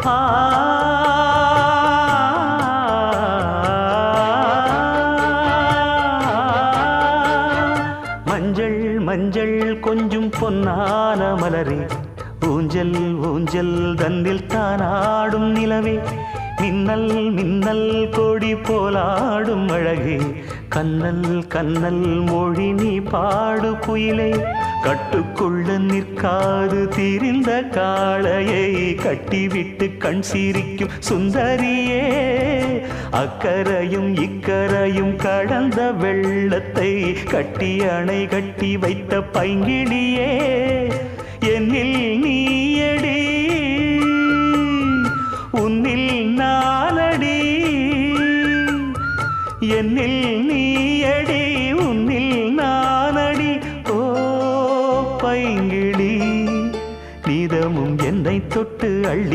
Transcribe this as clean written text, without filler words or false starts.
ஆ மஞ்சள் மஞ்சள் கொஞ்சம் பொன்னான மலரே ஊஞ்சல் ஊஞ்சல் தன்னில் தானாடும் நிலவே மின்னல் மின்னல் கொடி போலாடும் அழகே கண்ணல் கண்ணல் மொழி நீ பாடு குயிலே கட்டுக்குள்ள நிற்காது தீரிந்த காளையை கட்டிவிட்டு கண் சிரிக்கும் சுந்தரியே அக்கரையும் இக்கரையும் கடந்த வெள்ளத்தை கட்டி அணை கட்டி வைத்த பைங்கிளியே என்னில் நீயடி உன்னில் நானடி என்னில் நீயடி உன்னில் நானடி ஓ பைங்கிளி நீதமும் என்னை தொட்டு அள்ளி